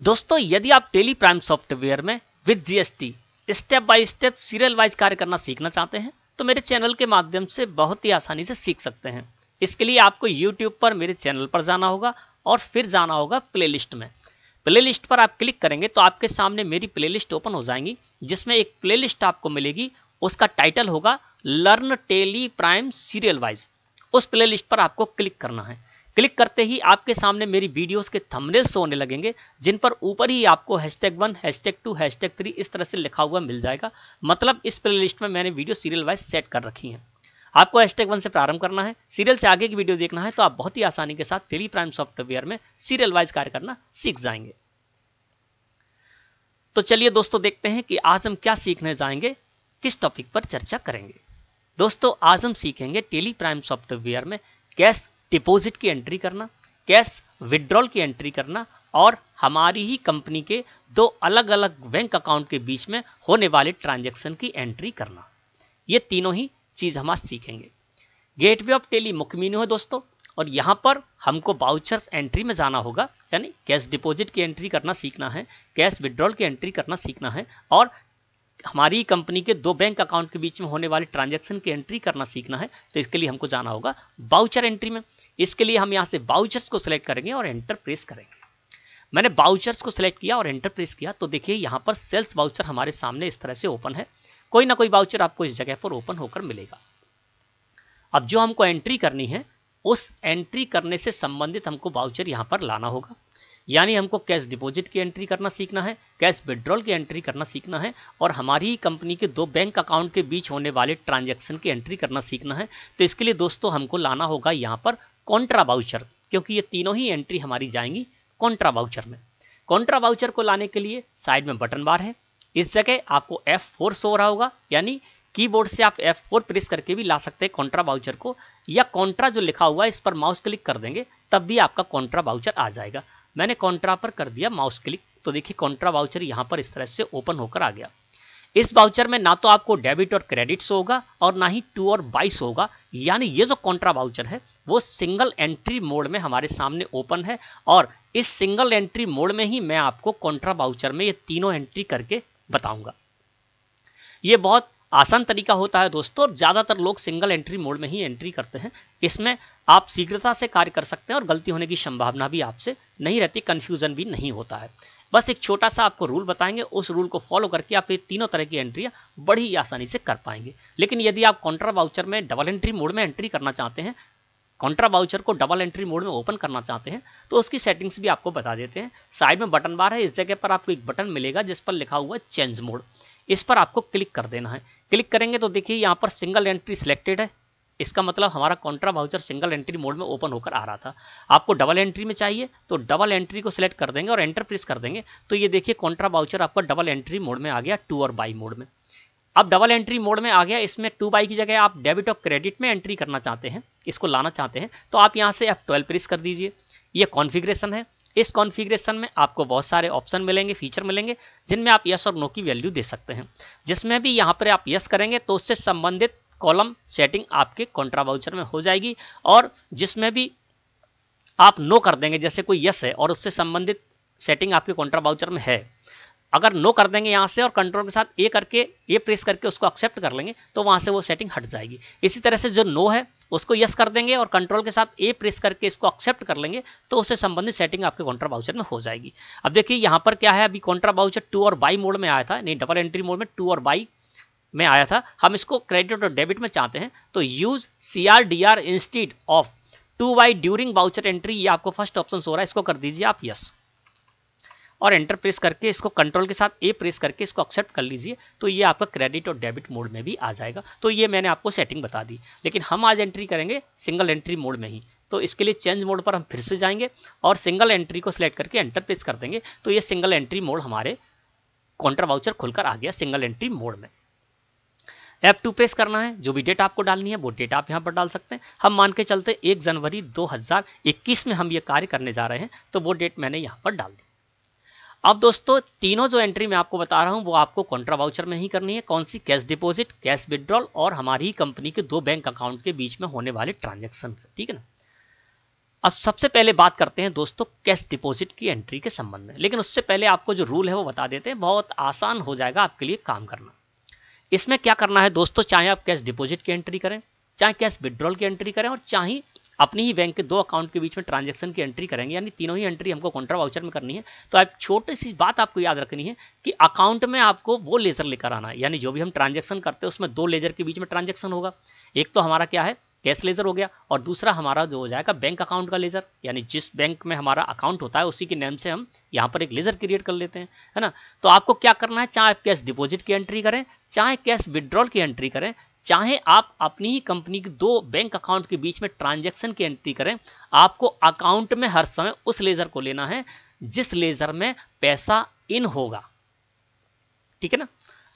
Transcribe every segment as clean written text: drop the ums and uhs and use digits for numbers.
दोस्तों, यदि आप टेली प्राइम सॉफ्टवेयर में with GST step by step serial wise कार्य करना सीखना चाहते हैं तो मेरे चैनल के माध्यम से बहुत ही आसानी से सीख सकते हैं। इसके लिए आपको YouTube पर मेरे चैनल पर जाना होगा और फिर जाना होगा प्लेलिस्ट में। प्लेलिस्ट पर आप क्लिक करेंगे तो आपके सामने मेरी प्लेलिस्ट ओपन हो जाएंगी, जिसमें एक प्लेलिस्ट आपको मिलेगी। उसका टाइटल होगा learn Tally Prime serial wise. उस प्लेलिस्ट पर आपको क्लिक करना है। क्लिक करते ही आपके सामने मेरी वीडियोस के थंबनेल्स होने लगेंगे, जिन पर ऊपर ही आपको #1, #2, #3 इस तरह से लिखा हुआ मिल जाएगा। मतलब इस प्लेलिस्ट में मैंने वीडियो सीरियल वाइज सेट कर रखी हैं। आपको #1 से प्रारंभ करना है, सीरियल से आगे की वीडियो देखना है तो आप बहुत ही आसानी के साथ टेली प्राइम सॉफ्टवेयर में सीरियल वाइज कार्य करना सीख जाएंगे। तो चलिए दोस्तों, देखते हैं कि आज हम क्या सीखने जाएंगे, किस टॉपिक पर चर्चा करेंगे। दोस्तों, आज हम सीखेंगे टेली प्राइम सॉफ्टवेयर में कैश डिपॉजिट की एंट्री करना, कैश विड्रॉल की एंट्री करना और हमारी ही कंपनी के दो अलग अलग बैंक अकाउंट के बीच में होने वाले ट्रांजैक्शन की एंट्री करना। ये तीनों ही चीज हम आज सीखेंगे। गेटवे ऑफ टेली मुख्य मेन्यू है दोस्तों, और यहाँ पर हमको वाउचर्स एंट्री में जाना होगा, यानी कैश डिपॉजिट की एंट्री करना सीखना है, कैश विड्रॉल की एंट्री करना सीखना है और हमारी कंपनी के दो बैंक अकाउंट के बीच में होने वाले ट्रांजैक्शन की एंट्री करना सीखना है। तो इसके लिए हमको जाना होगा वाउचर एंट्री में। इसके लिए हम यहाँ से वाउचर्स को सिलेक्ट करेंगे और एंटर प्रेस करेंगे। मैंने वाउचर्स को सिलेक्ट किया और एंटर प्रेस किया तो देखिए यहाँ पर सेल्स वाउचर हमारे सामने इस तरह से ओपन है। कोई ना कोई वाउचर आपको इस जगह पर ओपन होकर मिलेगा। अब जो हमको एंट्री करनी है, उस एंट्री करने से संबंधित हमको वाउचर यहाँ पर लाना होगा। यानी हमको कैश डिपॉजिट की एंट्री करना सीखना है, कैश विड्रॉल की एंट्री करना सीखना है और हमारी ही कंपनी के दो बैंक अकाउंट के बीच होने वाले ट्रांजैक्शन की एंट्री करना सीखना है। तो इसके लिए दोस्तों हमको लाना होगा यहाँ पर कॉन्ट्रा वाउचर, क्योंकि ये तीनों ही एंट्री हमारी जाएंगी कॉन्ट्रा वाउचर में। कॉन्ट्रा वाउचर को लाने के लिए साइड में बटन बार है, इस जगह आपको F4 शो हो रहा होगा, यानी कीबोर्ड से आप F4 प्रेस करके भी ला सकते हैं कॉन्ट्रा वाउचर को, या कॉन्ट्रा जो लिखा हुआ है इस पर माउस क्लिक कर देंगे तब भी आपका कॉन्ट्रा वाउचर आ जाएगा। मैंने कॉन्ट्रा पर कर दिया माउस क्लिक तो देखिए कॉन्ट्रा वाउचर यहाँ पर इस तरह से ओपन होकर आ गया। इस वाउचर में ना तो आपको डेबिट और क्रेडिट शो होगा और ना ही टू और बाई शो होगा। यानी ये जो कॉन्ट्रा वाउचर है वो सिंगल एंट्री मोड में हमारे सामने ओपन है और इस सिंगल एंट्री मोड में ही मैं आपको कॉन्ट्रा वाउचर में ये तीनों एंट्री करके बताऊंगा। ये बहुत आसान तरीका होता है दोस्तों, और ज़्यादातर लोग सिंगल एंट्री मोड में ही एंट्री करते हैं। इसमें आप शीघ्रता से कार्य कर सकते हैं और गलती होने की संभावना भी आपसे नहीं रहती, कंफ्यूजन भी नहीं होता है। बस एक छोटा सा आपको रूल बताएंगे, उस रूल को फॉलो करके आप ये तीनों तरह की एंट्रियां बड़ी ही आसानी से कर पाएंगे। लेकिन यदि आप कॉन्ट्रा वाउचर में डबल एंट्री मोड में एंट्री करना चाहते हैं, कॉन्ट्रा वाउचर को डबल एंट्री मोड में ओपन करना चाहते हैं, तो उसकी सेटिंग्स भी आपको बता देते हैं। साइड में बटन बार है, इस जगह पर आपको एक बटन मिलेगा जिस पर लिखा हुआ है चेंज मोड। इस पर आपको क्लिक कर देना है। क्लिक करेंगे तो देखिए यहाँ पर सिंगल एंट्री सिलेक्टेड है। इसका मतलब हमारा Contra voucher single entry mode में ओपन होकर आ रहा था। आपको डबल एंट्री में चाहिए तो डबल एंट्री को सिलेक्ट कर देंगे और एंटर प्रेस कर देंगे तो ये देखिए कॉन्ट्रा वाउचर आपका डबल एंट्री मोड में आ गया, टू और बाई मोड में। अब डबल एंट्री मोड में आ गया, इसमें टू बाई की जगह आप डेबिट और क्रेडिट में एंट्री करना चाहते हैं, इसको लाना चाहते हैं तो आप यहाँ से F12 प्रेस कर दीजिए। ये कॉन्फ़िगरेशन है। इस कॉन्फ़िगरेशन में आपको बहुत सारे ऑप्शन मिलेंगे, फीचर मिलेंगे, जिनमें आप यस और नो की वैल्यू दे सकते हैं। जिसमें भी यहाँ पर आप यस करेंगे तो उससे संबंधित कॉलम सेटिंग आपके कॉन्ट्रा वाउचर में हो जाएगी, और जिसमें भी आप नो कर देंगे, जैसे कोई यस है और उससे संबंधित सेटिंग आपके कॉन्ट्रा वाउचर में है, अगर नो कर देंगे यहाँ से और कंट्रोल के साथ ए प्रेस करके उसको एक्सेप्ट कर लेंगे तो वहाँ से वो सेटिंग हट जाएगी। इसी तरह से जो नो है उसको यस कर देंगे और कंट्रोल के साथ ए प्रेस करके इसको एक्सेप्ट कर लेंगे तो उससे संबंधित सेटिंग आपके कॉन्ट्रा वाउचर में हो जाएगी। अब देखिए यहाँ पर क्या है, अभी कॉन्ट्रा वाउचर टू और बाई मोड में आया था, नहीं डबल एंट्री मोड में टू और बाई में आया था। हम इसको क्रेडिट और डेबिट में चाहते हैं तो use CRDR instead of two by during voucher entry, ये आपको फर्स्ट ऑप्शन हो रहा है, इसको कर दीजिए आप यस और एंटर प्रेस करके इसको कंट्रोल के साथ ए प्रेस करके इसको एक्सेप्ट कर लीजिए तो ये आपका क्रेडिट और डेबिट मोड में भी आ जाएगा। तो ये मैंने आपको सेटिंग बता दी, लेकिन हम आज एंट्री करेंगे सिंगल एंट्री मोड में ही। तो इसके लिए चेंज मोड पर हम फिर से जाएंगे और सिंगल एंट्री को सिलेक्ट करके एंटर प्रेस कर देंगे तो ये सिंगल एंट्री मोड हमारे कॉन्ट्रा वाउचर खुलकर आ गया सिंगल एंट्री मोड में। F2 प्रेस करना है, जो भी डेट आपको डालनी है वो डेट आप यहाँ पर डाल सकते हैं। हम मान के चलते 1 जनवरी 2021 में हम ये कार्य करने जा रहे हैं तो वो डेट मैंने यहाँ पर डाल दी। अब दोस्तों, तीनों जो एंट्री मैं आपको बता रहा हूँ वो आपको कॉन्ट्रा वाउचर में ही करनी है। कौन सी? कैश डिपॉजिट, कैश विड्रॉल और हमारी ही कंपनी के दो बैंक अकाउंट के बीच में होने वाले ट्रांजेक्शन, ठीक है ना। अब सबसे पहले बात करते हैं दोस्तों कैश डिपॉजिट की एंट्री के संबंध में, लेकिन उससे पहले आपको जो रूल है वो बता देते हैं, बहुत आसान हो जाएगा आपके लिए काम करना। इसमें क्या करना है दोस्तों, चाहे आप कैश डिपॉजिट की एंट्री करें, चाहे कैश विड्रॉल की एंट्री करें, और चाहे अपनी ही बैंक के दो अकाउंट के बीच में ट्रांजैक्शन की एंट्री करेंगे, यानी तीनों ही एंट्री हमको काउंटर वाउचर में करनी है, तो आप छोटी सी बात आपको याद रखनी है कि अकाउंट में आपको वो लेजर लेकर आना है, यानी जो भी हम ट्रांजैक्शन करते हैं उसमें दो लेजर के बीच में ट्रांजैक्शन होगा। एक तो हमारा क्या है, कैश लेजर हो गया, और दूसरा हमारा जो हो जाएगा बैंक अकाउंट का लेजर, यानी जिस बैंक में हमारा अकाउंट होता है उसी के नेम से हम यहाँ पर एक लेजर क्रिएट कर लेते हैं, है ना। तो आपको क्या करना है, चाहे आप कैश डिपॉजिट की एंट्री करें, चाहे कैश विड्रॉल की एंट्री करें, चाहे आप अपनी ही कंपनी के दो बैंक अकाउंट के बीच में ट्रांजैक्शन की एंट्री करें, आपको अकाउंट में हर समय उस लेजर को लेना है जिस लेजर में पैसा इन होगा, ठीक है ना।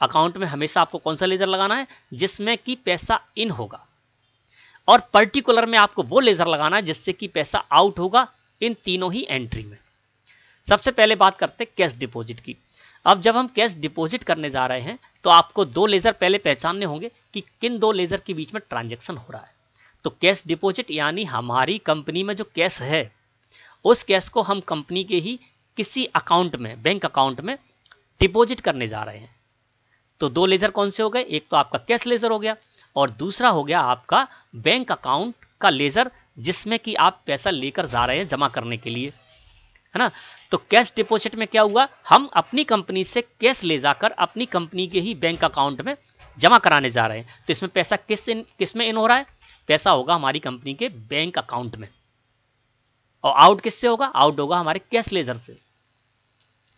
अकाउंट में हमेशा आपको कौन सा लेजर लगाना है, जिसमें कि पैसा इन होगा, और पर्टिकुलर में आपको वो लेजर लगाना है जिससे कि पैसा आउट होगा इन तीनों ही एंट्री में। सबसे पहले बात करते हैं कैश डिपॉजिट की। अब जब हम कैश डिपॉजिट करने जा रहे हैं तो आपको दो लेजर पहले पहचानने होंगे कि किन दो लेजर के बीच में ट्रांजैक्शन हो रहा है। तो कैश डिपॉजिट यानी हमारी कंपनी में जो कैश है उस कैश को हम कंपनी के ही किसी अकाउंट में, बैंक अकाउंट में डिपॉजिट करने जा रहे हैं। तो दो लेजर कौन से हो गए, एक तो आपका कैश लेजर हो गया और दूसरा हो गया आपका बैंक अकाउंट का लेजर, जिसमें कि आप पैसा लेकर जा रहे हैं जमा करने के लिए, है ना। तो कैश डिपॉजिट में क्या हुआ, हम अपनी कंपनी से कैश ले जाकर अपनी कंपनी के ही बैंक अकाउंट में जमा कराने जा रहे हैं। तो इसमें पैसा किस में इन हो रहा है, पैसा होगा हमारी कंपनी के बैंक अकाउंट में, और आउट किससे होगा, आउट होगा हमारे कैश लेजर से,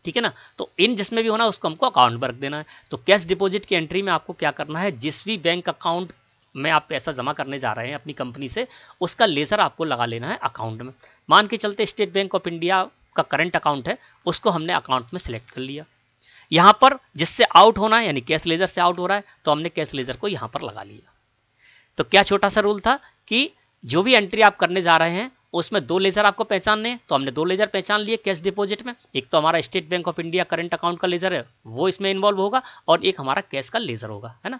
ठीक है ना। तो इन जिसमें भी होना उसको हमको अकाउंट में रख देना है। तो कैश डिपॉजिट की एंट्री में आपको क्या करना है, जिस भी बैंक अकाउंट में आप पैसा जमा करने जा रहे हैं अपनी कंपनी से, उसका लेजर आपको लगा लेना है अकाउंट में। मान के चलते स्टेट बैंक ऑफ इंडिया का करंट अकाउंट है, उसको हमने अकाउंट में सिलेक्ट कर लिया। यहां पर जिससे आउट होना है यानी कैश लेजर से आउट हो रहा है, तो हमने कैश लेजर को यहां पर लगा लिया। तो क्या छोटा सा रूल था कि जो भी एंट्री आप करने जा रहे हैं उसमें दो लेजर आपको पहचानने हैं, तो हमने दो लेजर पहचान लिए कैश डिपॉजिट में। एक तो हमारा state Bank of India current account का लेजर है, वो इसमें इन्वॉल्व होगा, और एक हमारा कैश का लेजर होगा, है ना।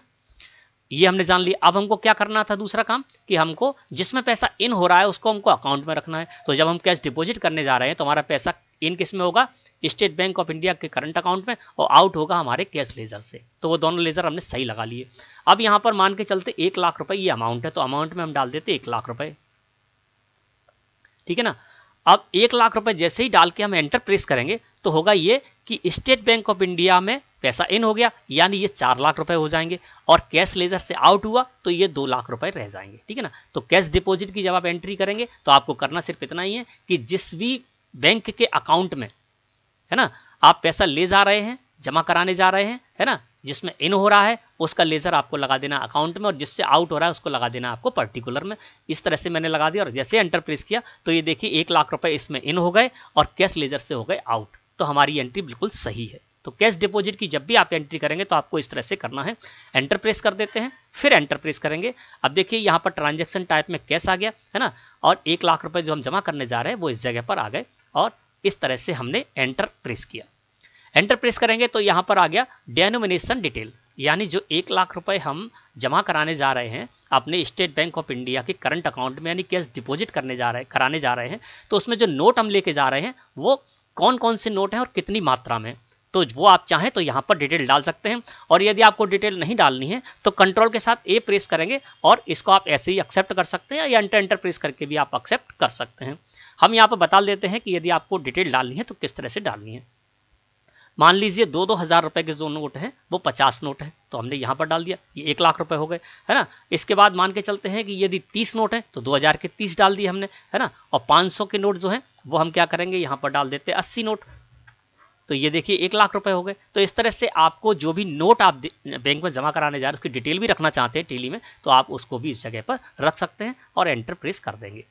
ये हमने जान लिया। अब हमको क्या करना था, दूसरा काम कि हमको जिसमें पैसा इन हो रहा है उसको हमको अकाउंट में रखना है। तो जब हम कैश डिपॉजिट करने जा रहे हैं तो हमारा पैसा इन किस में होगा, स्टेट बैंक ऑफ इंडिया के करंट अकाउंट में, और आउट होगा हमारे कैश लेजर से। तो वो दोनों लेजर हमने सही लगा लिए। अब यहाँ पर मान के चलते 1 लाख रुपए ये अमाउंट है, तो अमाउंट में हम डाल देते 1 लाख रुपए, ठीक है ना। अब 1 लाख रुपए जैसे ही डाल के हम एंटर प्रेस करेंगे तो होगा ये कि स्टेट बैंक ऑफ इंडिया में पैसा इन हो गया, यानी ये 4 लाख रुपए हो जाएंगे, और कैश लेजर से आउट हुआ तो ये 2 लाख रुपए रह जाएंगे, ठीक है ना। तो कैश डिपॉजिट की जब आप एंट्री करेंगे तो आपको करना सिर्फ इतना ही है कि जिस भी बैंक के अकाउंट में, है ना, आप पैसा ले जा रहे हैं, जमा कराने जा रहे हैं, है ना, जिसमें इन हो रहा है उसका लेजर आपको लगा देना अकाउंट में, और जिससे आउट हो रहा है उसको लगा देना आपको पर्टिकुलर में। इस तरह से मैंने लगा दिया, और जैसे एंटर प्रेस किया तो ये देखिए 1 लाख रुपए इसमें इन हो गए और कैश लेजर से हो गए आउट। तो हमारी एंट्री बिल्कुल सही है। तो कैश डिपॉजिट की जब भी आप एंट्री करेंगे तो आपको इस तरह से करना है। एंटर प्रेस कर देते हैं, फिर एंटर प्रेस करेंगे। अब देखिए यहाँ पर ट्रांजैक्शन टाइप में कैश आ गया, है ना, और 1 लाख रुपए जो हम जमा करने जा रहे हैं वो इस जगह पर आ गए, और इस तरह से हमने एंटर प्रेस किया। एंटर प्रेस करेंगे तो यहाँ पर आ गया डेनोमिनेशन डिटेल, यानी जो 1 लाख रुपए हम जमा कराने जा रहे हैं अपने स्टेट बैंक ऑफ इंडिया के करंट अकाउंट में, यानी कैश डिपॉजिट कराने जा रहे हैं, तो उसमें जो नोट हम लेके जा रहे हैं वो कौन कौन से नोट हैं और कितनी मात्रा में, तो वो आप चाहें तो यहाँ पर डिटेल डाल सकते हैं। और यदि आपको डिटेल नहीं डालनी है तो कंट्रोल के साथ ए प्रेस करेंगे और इसको आप ऐसे ही एक्सेप्ट कर सकते हैं, या एंटर प्रेस करके भी आप एक्सेप्ट कर सकते हैं। हम यहाँ पर बता देते हैं कि यदि आपको डिटेल डालनी है तो किस तरह से डालनी है। मान लीजिए 2-2 हज़ार रुपए के जो नोट हैं वो 50 नोट हैं, तो हमने यहाँ पर डाल दिया, ये 1 लाख रुपए हो गए, है ना। इसके बाद मान के चलते हैं कि यदि 30 नोट हैं तो 2000 के 30 डाल दिए हमने, है ना। और 500 के नोट जो हैं वो हम क्या करेंगे, यहाँ पर डाल देते 80 नोट, तो ये देखिए 1 लाख रुपए हो गए। तो इस तरह से आपको जो भी नोट आप बैंक में जमा कराने जा रहे हैं उसकी डिटेल भी रखना चाहते हैं टेली में, तो आप उसको भी इस जगह पर रख सकते हैं और एंटर प्रेस कर देंगे।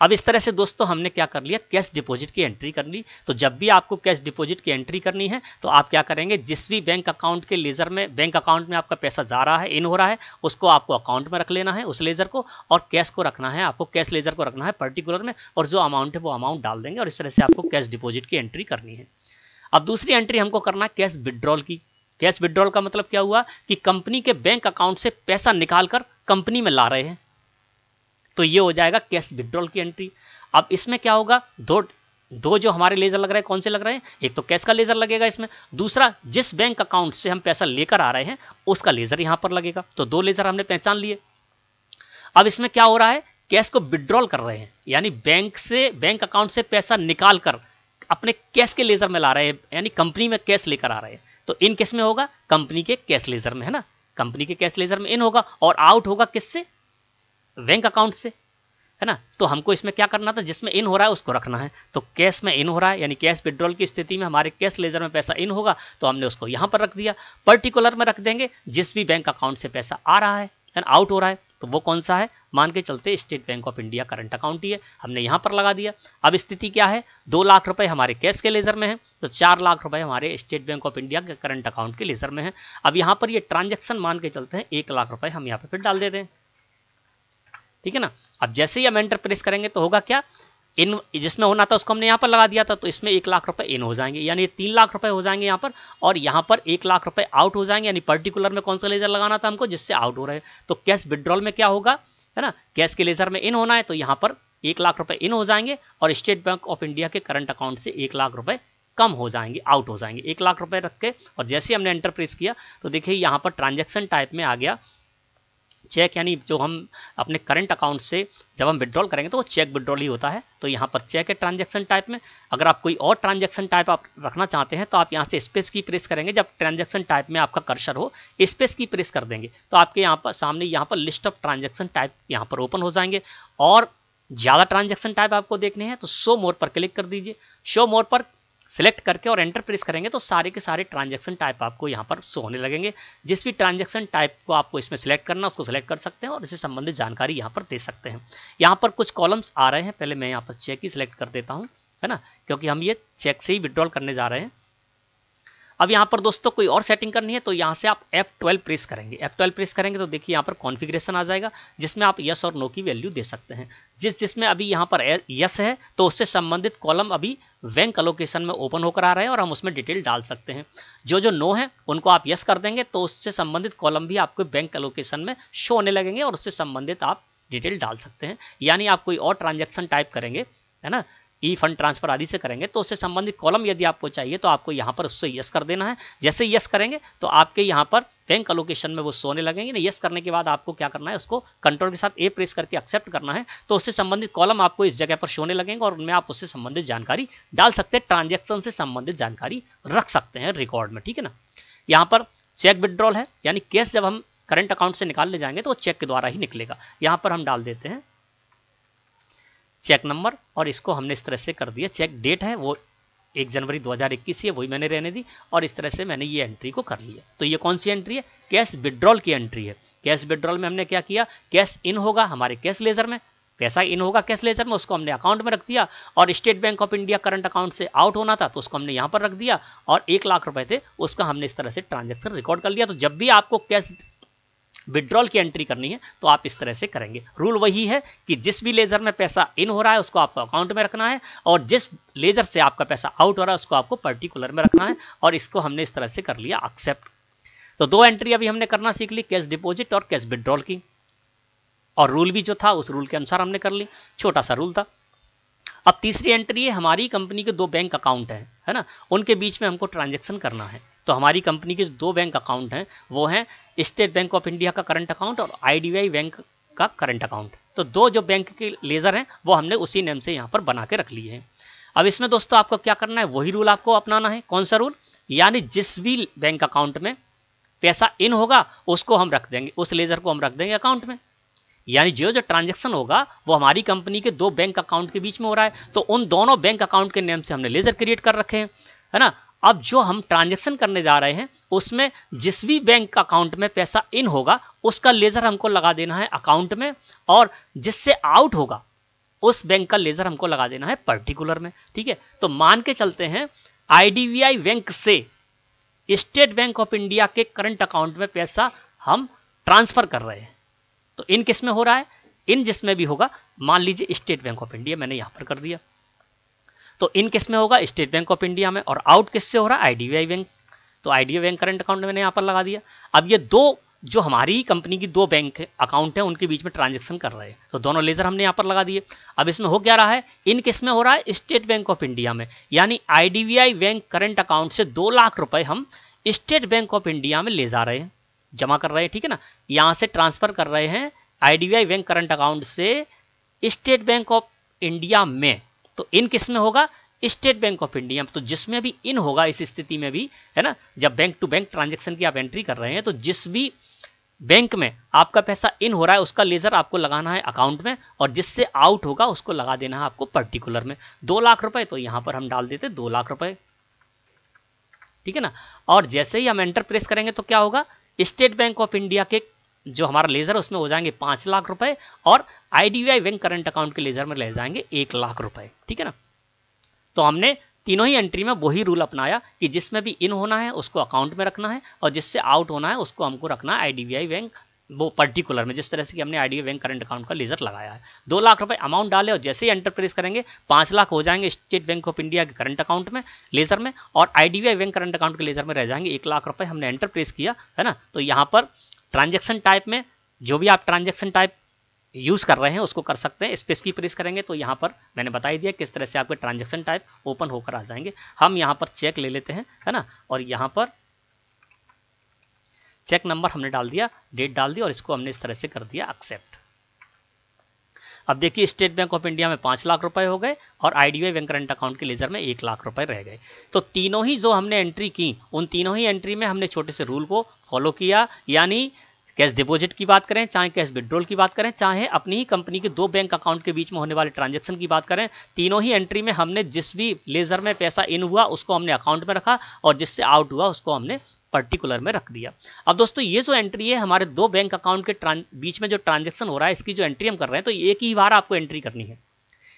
अब इस तरह से दोस्तों हमने क्या कर लिया, कैश डिपॉजिट की एंट्री कर ली। तो जब भी आपको कैश डिपॉजिट की एंट्री करनी है तो आप क्या करेंगे, जिस भी बैंक अकाउंट के लेजर में, बैंक अकाउंट में आपका पैसा जा रहा है, इन हो रहा है, उसको आपको अकाउंट में रख लेना है उस लेजर को, और कैश को रखना है, आपको कैश लेजर को रखना है पर्टिकुलर में, और जो अमाउंट है वो अमाउंट डाल देंगे, और इस तरह से आपको कैश डिपॉजिट की एंट्री करनी है। अब दूसरी एंट्री हमको करना है कैश विड्रॉल की। कैश विड्रॉल का मतलब क्या हुआ कि कंपनी के बैंक अकाउंट से पैसा निकाल कर कंपनी में ला रहे हैं, तो ये हो जाएगा कैश विड्रॉल की एंट्री। अब इसमें क्या होगा, दो जो हमारे लेजर लग रहे हैं, कौन से लग रहे हैं, एक तो कैश का लेजर लगेगा इसमें, दूसरा जिस बैंक अकाउंट से हम पैसा लेकर आ रहे हैं उसका लेजर यहां पर लगेगा। तो दो लेजर हमने पहचान लिए। अब इसमें क्या हो रहा है, कैश को विड्रॉल कर रहे हैं, यानी बैंक अकाउंट से पैसा निकाल कर अपने कैश के लेजर में ला रहे हैं, यानी कंपनी में कैश लेकर आ रहे हैं। तो इन किस में होगा, कंपनी के कैश लेजर में, है ना, कंपनी के कैश लेजर में इन होगा, और आउट होगा किससे, बैंक अकाउंट से, है ना। तो हमको इसमें क्या करना था, जिसमें इन हो रहा है उसको रखना है। तो कैश में इन हो रहा है, यानी कैश विड्रॉल की स्थिति में हमारे कैश लेजर में पैसा इन होगा, तो हमने उसको यहां पर रख दिया। पर्टिकुलर में रख देंगे जिस भी बैंक अकाउंट से पैसा आ रहा है, आउट हो रहा है, तो वो कौन सा है, मान के चलते स्टेट बैंक ऑफ इंडिया करंट अकाउंट ही है, हमने यहां पर लगा दिया। अब स्थिति क्या है, 2 लाख रुपए हमारे कैश के लेजर में है, तो 4 लाख रुपए हमारे स्टेट बैंक ऑफ इंडिया के करंट अकाउंट के लेजर में है। अब यहां पर ये ट्रांजैक्शन मान के चलते हैं 1 लाख रुपए हम यहाँ पे फिर डाल देते हैं, ठीक है ना। अब जैसे ही हम एंटर प्रेस करेंगे तो होगा क्या, इन जिसमें होना था उसको हमने यहाँ पर लगा दिया था, तो इसमें 1 लाख रुपए इन हो जाएंगे, यानी 3 लाख रुपए हो जाएंगे यहाँ पर, और यहाँ पर 1 लाख रुपए आउट हो जाएंगे, यानी पर्टिकुलर में कौन सा लेजर लगाना था हमको, जिससे आउट हो रहे हैं। तो कैश विड्रॉल में क्या होगा, है ना, कैश के लेजर में इन होना है, तो यहाँ पर 1 लाख रुपए इन हो जाएंगे, और स्टेट बैंक ऑफ इंडिया के करंट अकाउंट से 1 लाख रुपए कम हो जाएंगे, आउट हो जाएंगे। 1 लाख रुपए रख के, और जैसे हमने एंटर प्रेस किया तो देखिए यहाँ पर ट्रांजैक्शन टाइप में आ गया चेक, यानी जो हम अपने करंट अकाउंट से जब हम विड्रॉल करेंगे तो वो चेक विड्रॉल ही होता है। तो यहाँ पर चेक है ट्रांजैक्शन टाइप में। अगर आप कोई और ट्रांजैक्शन टाइप आप रखना चाहते हैं तो आप यहाँ से स्पेस की प्रेस करेंगे, जब ट्रांजैक्शन टाइप में आपका कर्सर हो स्पेस की प्रेस कर देंगे तो आपके यहाँ पर सामने यहाँ पर लिस्ट ऑफ ट्रांजैक्शन टाइप यहाँ पर ओपन हो जाएंगे। और ज़्यादा ट्रांजैक्शन टाइप आपको देखने हैं तो शो मोर पर क्लिक कर दीजिए। शो मोर पर सिलेक्ट करके और एंटर प्रेस करेंगे तो सारे के सारे ट्रांजैक्शन टाइप आपको यहाँ पर शो होने लगेंगे। जिस भी ट्रांजैक्शन टाइप को आपको इसमें सिलेक्ट करना उसको सिलेक्ट कर सकते हैं और इससे संबंधित जानकारी यहाँ पर दे सकते हैं। यहाँ पर कुछ कॉलम्स आ रहे हैं, पहले मैं यहाँ पर चेक ही सिलेक्ट कर देता हूँ, है ना, क्योंकि हम ये चेक से ही विड्रॉल करने जा रहे हैं। अब यहाँ पर दोस्तों कोई और सेटिंग करनी है तो यहाँ से आप F12 प्रेस करेंगे। F12 प्रेस करेंगे तो देखिए यहाँ पर कॉन्फ़िगरेशन आ जाएगा जिसमें आप यस और नो की वैल्यू दे सकते हैं। जिसमें अभी यहाँ पर यस है तो उससे संबंधित कॉलम अभी बैंक अलोकेशन में ओपन होकर आ रहे हैं और हम उसमें डिटेल डाल सकते हैं। जो नो है उनको आप यस कर देंगे तो उससे संबंधित कॉलम भी आपको बैंक अलोकेशन में शो होने लगेंगे और उससे संबंधित आप डिटेल डाल सकते हैं। यानी आप कोई और ट्रांजैक्शन टाइप करेंगे, है ना, ई फंड ट्रांसफर आदि से करेंगे तो उससे संबंधित कॉलम यदि आपको चाहिए तो आपको यहाँ पर उससे यस कर देना है। जैसे यस करेंगे तो आपके यहाँ पर बैंक अलोकेशन में वो सोने लगेंगे ना। यस करने के बाद आपको क्या करना है, उसको कंट्रोल के साथ ए प्रेस करके एक्सेप्ट करना है तो उससे संबंधित कॉलम आपको इस जगह पर सोने लगेंगे और उनमें आप उससे संबंधित जानकारी डाल सकते हैं, ट्रांजेक्शन से संबंधित जानकारी रख सकते हैं रिकॉर्ड में, ठीक है ना। यहाँ पर चेक विड्रॉल है, यानी कैश जब हम करंट अकाउंट से निकालने जाएंगे तो वो चेक के द्वारा ही निकलेगा। यहाँ पर हम डाल देते हैं चेक नंबर और इसको हमने इस तरह से कर दिया। चेक डेट है वो 1 जनवरी 2021 है, वही मैंने रहने दी और इस तरह से मैंने ये एंट्री को कर लिया। तो ये कौन सी एंट्री है, कैश विड्रॉल की एंट्री है। कैश विड्रॉल में हमने क्या किया, कैश इन होगा हमारे कैश लेजर में, पैसा इन होगा कैश लेजर में, उसको हमने अकाउंट में रख दिया और state Bank of India current account से आउट होना था तो उसको हमने यहाँ पर रख दिया और 1 लाख रुपए थे उसका हमने इस तरह से ट्रांजेक्शन रिकॉर्ड कर लिया। तो जब भी आपको कैश विड्रॉल की एंट्री करनी है तो आप इस तरह से करेंगे। रूल वही है कि जिस भी लेजर में पैसा इन हो रहा है उसको आपको अकाउंट में रखना है और जिस लेजर से आपका पैसा आउट हो रहा है उसको आपको पर्टिकुलर में रखना है और इसको हमने इस तरह से कर लिया एक्सेप्ट। तो 2 एंट्री अभी हमने करना सीख ली, कैश डिपॉजिट और कैश विड्रॉल की, और रूल भी जो था उस रूल के अनुसार हमने कर ली, छोटा सा रूल था। अब तीसरी एंट्री है, हमारी कंपनी के 2 बैंक अकाउंट हैं, है ना, उनके बीच में हमको ट्रांजैक्शन करना है। तो हमारी कंपनी के 2 बैंक अकाउंट हैं वो हैं स्टेट बैंक ऑफ इंडिया का करंट अकाउंट और IDBI बैंक का करंट अकाउंट। तो 2 जो बैंक के लेजर हैं वो हमने उसी नेम से यहाँ पर बना के रख लिए हैं। अब इसमें दोस्तों आपको क्या करना है, वही रूल आपको अपनाना है। कौन सा रूल, यानी जिस भी बैंक अकाउंट में पैसा इन होगा उसको हम रख देंगे, उस लेजर को हम रख देंगे अकाउंट में। यानी जो ट्रांजैक्शन होगा वो हमारी कंपनी के 2 बैंक अकाउंट के बीच में हो रहा है तो उन दोनों बैंक अकाउंट के नेम से हमने लेजर क्रिएट कर रखे हैं, है ना। अब जो हम ट्रांजैक्शन करने जा रहे हैं उसमें जिस भी बैंक अकाउंट में पैसा इन होगा उसका लेजर हमको लगा देना है अकाउंट में और जिससे आउट होगा उस बैंक का लेजर हमको लगा देना है पर्टिकुलर में, ठीक है। तो मान के चलते हैं IDBI बैंक से स्टेट बैंक ऑफ इंडिया के करंट अकाउंट में पैसा हम ट्रांसफर कर रहे हैं तो इन किस में हो रहा है, इन जिसमें भी होगा, मान लीजिए स्टेट बैंक ऑफ इंडिया मैंने यहां पर कर दिया तो इन किस में होगा, स्टेट बैंक ऑफ इंडिया में, और आउट किससे हो रहा है, IDBI बैंक। तो IDBI बैंक करंट अकाउंट मैंने यहां पर लगा दिया। अब ये 2 जो हमारी कंपनी की दो बैंक अकाउंट है उनके बीच में ट्रांजेक्शन कर रहे हैं। तो दोनों लेजर हमने यहाँ पर लगा दिए। अब इसमें हो क्या रहा है, इन किस में हो रहा है, स्टेट बैंक ऑफ इंडिया में, यानी IDBI बैंक करंट अकाउंट से 2 लाख रुपए हम स्टेट बैंक ऑफ इंडिया में ले जा रहे हैं, जमा कर रहे हैं, ठीक है ना। यहाँ से ट्रांसफर कर रहे हैं IDBI बैंक करंट अकाउंट से स्टेट बैंक ऑफ इंडिया में। तो इन किस में होगा, स्टेट बैंक ऑफ इंडिया में। तो जिसमें भी इन होगा इस स्थिति में भी, है ना, जब बैंक टू बैंक ट्रांजेक्शन की आप एंट्री कर रहे हैं तो जिस भी बैंक में आपका पैसा इन हो रहा है उसका लेजर आपको लगाना है अकाउंट में, और जिससे आउट होगा उसको लगा देना है आपको पर्टिकुलर में। 2 लाख रुपए, तो यहां पर हम डाल देते 2 लाख रुपए, ठीक है ना। और जैसे ही हम एंटर प्रेस करेंगे तो क्या होगा, स्टेट बैंक ऑफ इंडिया के जो हमारा लेजर है उसमें हो जाएंगे 5 लाख रुपए, और IDBI बैंक करंट अकाउंट के लेजर में ले जाएंगे 1 लाख रुपए, ठीक है ना। तो हमने तीनों ही एंट्री में वही रूल अपनाया कि जिसमें भी इन होना है उसको अकाउंट में रखना है, और जिससे आउट होना है उसको हमको रखना है IDBI बैंक वो पर्टिकुलर में, जिस तरह से कि हमने IDBI बैंक करंट अकाउंट का लेजर लगाया है। 2 लाख रुपए अमाउंट डाले और जैसे ही एंटर प्रेस करेंगे 5 लाख हो जाएंगे स्टेट बैंक ऑफ इंडिया के करंट अकाउंट में लेजर में, और IDBI बैंक करंट अकाउंट के लेजर में रह जाएंगे 1 लाख रुपए। हमने एंटर प्रेस किया, है ना। तो यहाँ पर ट्रांजेक्शन टाइप में जो भी आप ट्रांजेक्शन टाइप यूज कर रहे हैं उसको कर सकते हैं। स्पेस की प्रेस करेंगे तो यहाँ पर मैंने बता ही दिया किस तरह से आपके ट्रांजेक्शन टाइप ओपन होकर आ जाएंगे। हम यहाँ पर चेक ले लेते हैं, है ना, और यहाँ पर चेक नंबर हमने डाल दिया, डेट डाल दी, और इसको हमने इस तरह से कर दिया एक्सेप्ट। अब देखिए स्टेट बैंक ऑफ इंडिया में 5 लाख रुपए हो गए और IDBI बैंक करंट अकाउंट के लेजर में 1 लाख रुपए रह गए। तो तीनों ही जो हमने एंट्री की उन तीनों ही एंट्री में हमने छोटे से रूल को फॉलो किया, यानी कैश डिपॉजिट की बात करें, चाहे कैश विड्रॉल की बात करें, चाहे अपनी ही कंपनी के 2 बैंक अकाउंट के बीच में होने वाले ट्रांजैक्शन की बात करें, तीनों ही एंट्री में हमने जिस भी लेजर में पैसा इन हुआ उसको हमने अकाउंट में रखा, और जिससे आउट हुआ उसको हमने पर्टिकुलर में रख दिया। अब दोस्तों ये जो एंट्री है हमारे 2 बैंक अकाउंट के बीच में जो ट्रांजेक्शन हो रहा है इसकी जो एंट्री हम कर रहे हैं तो एक ही बार आपको एंट्री करनी है।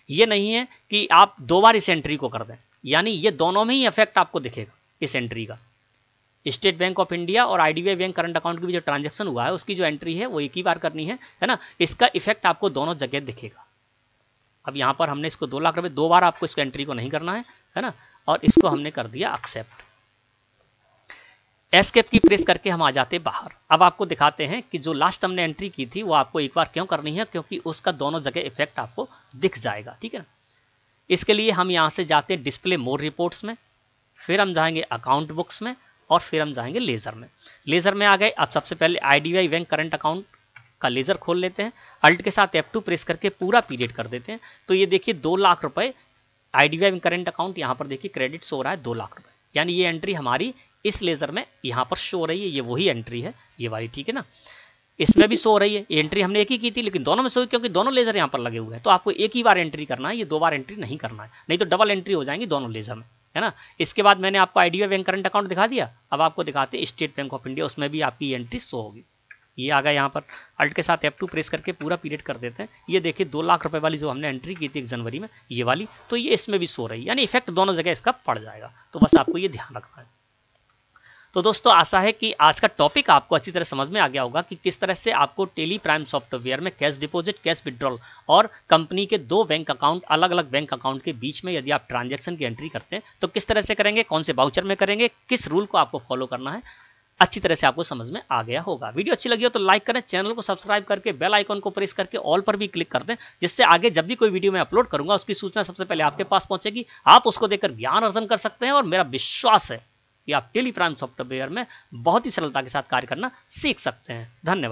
ये नहीं है कि आप 2 बार इस एंट्री को कर दें, यानी ये दोनों में ही इफेक्ट आपको दिखेगा इस एंट्री का। स्टेट बैंक ऑफ इंडिया और IDBI बैंक करंट अकाउंट की भी जो ट्रांजैक्शन हुआ है उसकी जो एंट्री है वो एक ही बार करनी है ना। इसका इफेक्ट आपको दोनों जगह दिखेगा। अब यहाँ पर हमने इसको 2 लाख रुपए 2 बार आपको इसको एंट्री को नहीं करना है ना, और इसको हमने कर दिया एक्सेप्ट। एस्केप की प्रेस करके हम आ जाते बाहर। अब आपको दिखाते हैं कि जो लास्ट हमने एंट्री की थी वो आपको एक बार क्यों करनी है, क्योंकि उसका दोनों जगह इफेक्ट आपको दिख जाएगा, ठीक है ना। इसके लिए हम यहाँ से जाते हैं डिस्प्ले मोर रिपोर्ट्स में, फिर हम जाएंगे अकाउंट बुक्स में, और फिर हम जाएंगे लेजर में। लेजर में आ गए। अब सबसे पहले IDBI बैंक करंट अकाउंट का लेजर खोल लेते हैं, अल्ट के साथ F2 प्रेस करके पूरा पीरियड कर देते हैं। तो ये देखिए 2 लाख रुपए IDBI बैंक करंट अकाउंट यहाँ पर देखिए क्रेडिट शो हो रहा है 2 लाख रुपए, यानी ये एंट्री हमारी इस लेजर में यहाँ पर शो हो रही है। ये वही एंट्री है ये वाली, ठीक है ना। इसमें भी शो हो रही है, एंट्री हमने एक ही की थी लेकिन दोनों में शो, क्योंकि दोनों लेजर यहाँ पर लगे हुए हैं। तो आपको एक ही बार एंट्री करना है, ये 2 बार एंट्री नहीं करना है, नहीं तो डबल एंट्री हो जाएंगी दोनों लेजर में, है ना। इसके बाद मैंने आपको IDBI बैंक करंट अकाउंट दिखा दिया। अब आपको दिखाते स्टेट बैंक ऑफ इंडिया, उसमें भी आपकी एंट्री शो होगी। ये आ गया यहाँ पर, अल्ट के साथ F2 प्रेस करके पूरा पीरियड कर देते हैं। ये देखिए 2 लाख रुपए वाली जो हमने एंट्री की थी 1 जनवरी में, ये वाली, तो ये इसमें भी शो रही है, यानी इफेक्ट दोनों जगह इसका पड़ जाएगा। तो बस आपको ये ध्यान रखना है। तो दोस्तों आशा है कि आज का टॉपिक आपको अच्छी तरह समझ में आ गया होगा कि किस तरह से आपको टेली प्राइम सॉफ्टवेयर में कैश डिपॉजिट, कैश विड्रॉल और कंपनी के 2 बैंक अकाउंट, अलग अलग बैंक अकाउंट के बीच में यदि आप ट्रांजैक्शन की एंट्री करते हैं तो किस तरह से करेंगे, कौन से बाउचर में करेंगे, किस रूल को आपको फॉलो करना है, अच्छी तरह से आपको समझ में आ गया होगा। वीडियो अच्छी लगी हो तो लाइक करें, चैनल को सब्सक्राइब करके बेल आइकन को प्रेस करके ऑल पर भी क्लिक कर दें, जिससे आगे जब भी कोई वीडियो मैं अपलोड करूंगा उसकी सूचना सबसे पहले आपके पास पहुंचेगी। आप उसको देखकर ज्ञान अर्जन कर सकते हैं, और मेरा विश्वास है कि आप टेली प्राइम सॉफ्टवेयर में बहुत ही सरलता के साथ कार्य करना सीख सकते हैं। धन्यवाद।